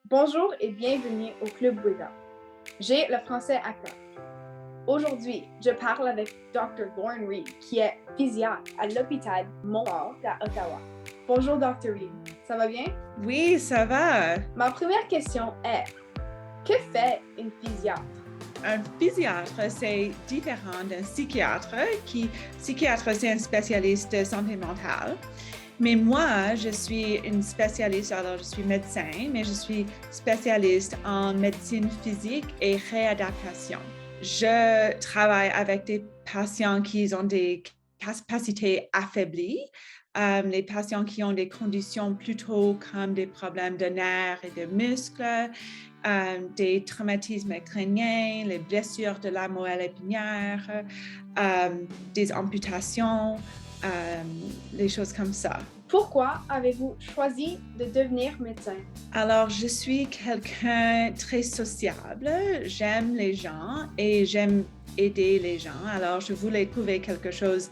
Bonjour et bienvenue au Club Ouida. J'ai le français à cœur. Aujourd'hui, je parle avec Dr. Lauren Reed, qui est pédiatre à l'hôpital Montfort à Ottawa. Bonjour Dr. Reed, ça va bien? Oui, ça va. Ma première question est, que fait une pédiatre? Un pédiatre, c'est différent d'un psychiatre. Psychiatre, c'est un spécialiste de santé mentale. Mais moi, je suis une spécialiste, alors je suis médecin, mais je suis spécialiste en médecine physique et réadaptation. Je travaille avec des patients qui ont des capacités affaiblies, les patients qui ont des conditions plutôt comme des problèmes de nerfs et de muscles, des traumatismes crâniens, les blessures de la moelle épinière, des amputations, les choses comme ça. Pourquoi avez-vous choisi de devenir médecin? Alors, je suis quelqu'un très sociable. J'aime les gens et j'aime aider les gens. Alors, je voulais trouver quelque chose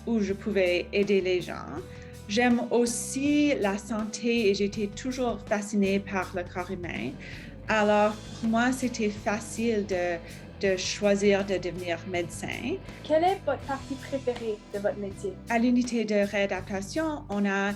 où je pouvais aider les gens. J'aime aussi la santé et j'étais toujours fascinée par le corps humain. Alors, pour moi, c'était facile de choisir de devenir médecin. Quelle est votre partie préférée de votre métier? À l'unité de réadaptation, on a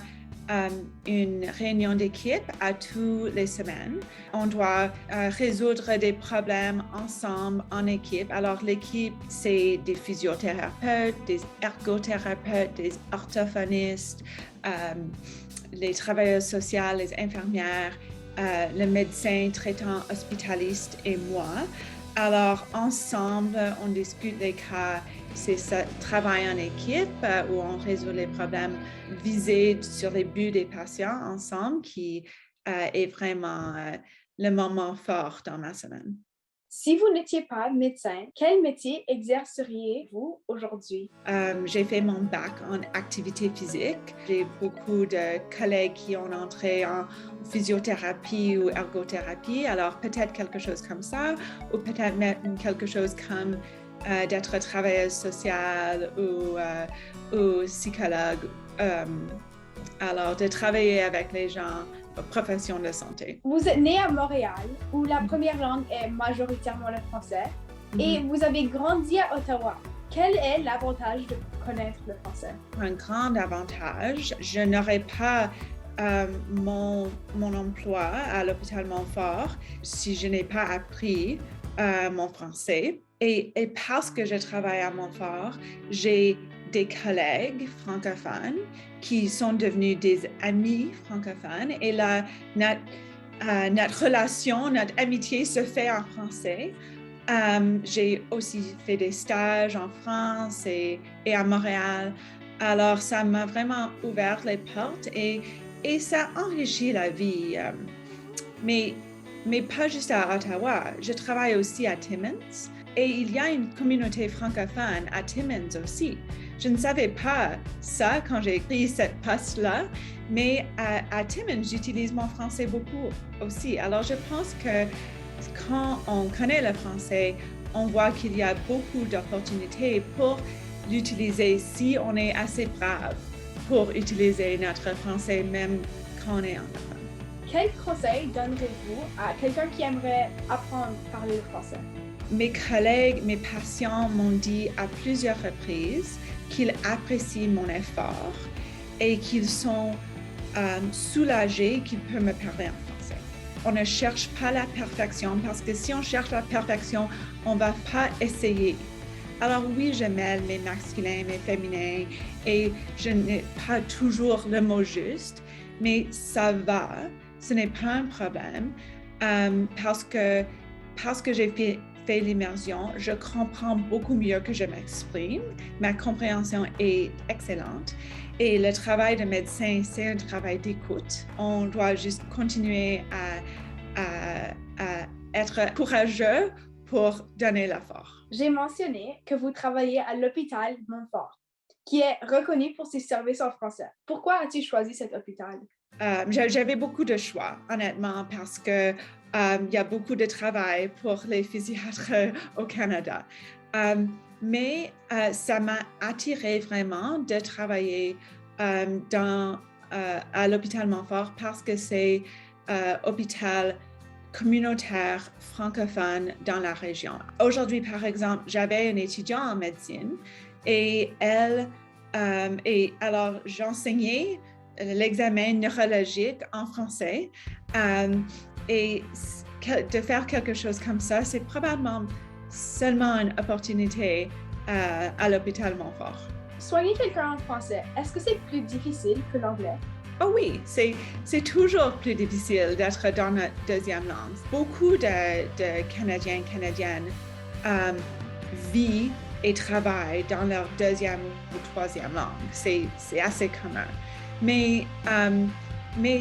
une réunion d'équipe à toutes les semaines. On doit résoudre des problèmes ensemble en équipe. Alors l'équipe, c'est des physiothérapeutes, des ergothérapeutes, des orthophonistes, les travailleurs sociaux, les infirmières, le médecin traitant hospitaliste et moi. Alors, ensemble, on discute les cas, c'est ce travail en équipe où on résout les problèmes visés sur les buts des patients ensemble qui est vraiment le moment fort dans ma semaine. Si vous n'étiez pas médecin, quel métier exerceriez-vous aujourd'hui? J'ai fait mon bac en activité physique. J'ai beaucoup de collègues qui ont entré en physiothérapie ou ergothérapie. Alors peut-être quelque chose comme ça, ou peut-être même quelque chose comme d'être travailleuse sociale ou psychologue. Alors de travailler avec les gens profession de santé. Vous êtes né à Montréal, où la première langue est majoritairement le français, et vous avez grandi à Ottawa. Quel est l'avantage de connaître le français? Un grand avantage, je n'aurais pas mon emploi à l'hôpital Montfort si je n'ai pas appris mon français. Et parce que je travaille à Montfort, j'ai des collègues francophones qui sont devenus des amis francophones et là, notre relation, notre amitié se fait en français. J'ai aussi fait des stages en France et à Montréal. Alors, ça m'a vraiment ouvert les portes et ça enrichit la vie. Mais pas juste à Ottawa. Je travaille aussi à Timmins et il y a une communauté francophone à Timmins aussi. Je ne savais pas ça quand j'ai pris cette poste-là, mais à Timmins, j'utilise mon français beaucoup aussi. Alors, je pense que quand on connaît le français, on voit qu'il y a beaucoup d'opportunités pour l'utiliser si on est assez brave pour utiliser notre français même quand on est anglophone. Quel conseil donnerez-vous à quelqu'un qui aimerait apprendre à parler le français? Mes collègues, mes patients m'ont dit à plusieurs reprises qu'ils apprécient mon effort et qu'ils sont soulagés qu'ils peuvent me parler en français. On ne cherche pas la perfection parce que si on cherche la perfection, on ne va pas essayer. Alors oui, je mêle mes masculins, mes féminins et je n'ai pas toujours le mot juste, mais ça va, ce n'est pas un problème parce que j'ai fait l'immersion, je comprends beaucoup mieux que je m'exprime. Ma compréhension est excellente. Et le travail de médecin, c'est un travail d'écoute. On doit juste continuer à être courageux pour donner l'effort. J'ai mentionné que vous travaillez à l'hôpital Montfort, qui est reconnu pour ses services en français. Pourquoi as-tu choisi cet hôpital? J'avais beaucoup de choix, honnêtement, parce que il y a beaucoup de travail pour les pédiatres au Canada. Mais ça m'a attiré vraiment de travailler à l'hôpital Montfort parce que c'est hôpital communautaire francophone dans la région. Aujourd'hui, par exemple, j'avais une étudiante en médecine et alors j'enseignais l'examen neurologique en français et de faire quelque chose comme ça, c'est probablement seulement une opportunité à l'hôpital Montfort. Soigner quelqu'un en français, est-ce que c'est plus difficile que l'anglais? Oh oui, c'est toujours plus difficile d'être dans notre deuxième langue. Beaucoup de Canadiens, Canadiennes vivent et travaillent dans leur deuxième ou troisième langue. C'est assez commun. Mais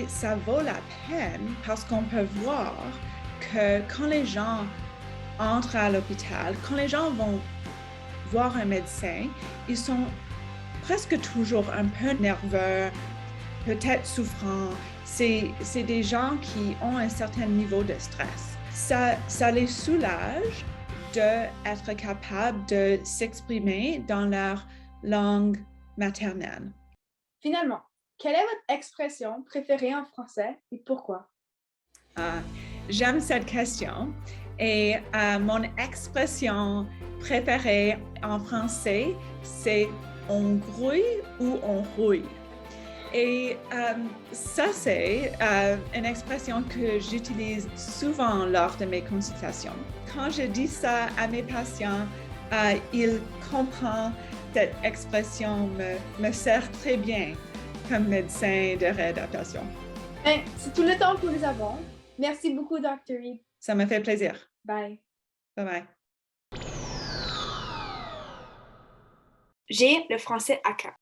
ça vaut la peine parce qu'on peut voir que quand les gens entrent à l'hôpital, quand les gens vont voir un médecin, ils sont presque toujours un peu nerveux, peut-être souffrants. C'est des gens qui ont un certain niveau de stress. Ça les soulage d'être capables de s'exprimer dans leur langue maternelle. Finalement, quelle est votre expression préférée en français et pourquoi? J'aime cette question et mon expression préférée en français, c'est on grouille ou on rouille. Et ça, c'est une expression que j'utilise souvent lors de mes consultations. Quand je dis ça à mes patients, ils comprennent cette expression me sert très bien comme médecin de réadaptation. C'est tout le temps que nous avons. Merci beaucoup, Dr. Reed. Ça me fait plaisir. Bye. Bye-bye. J'ai le français à cœur.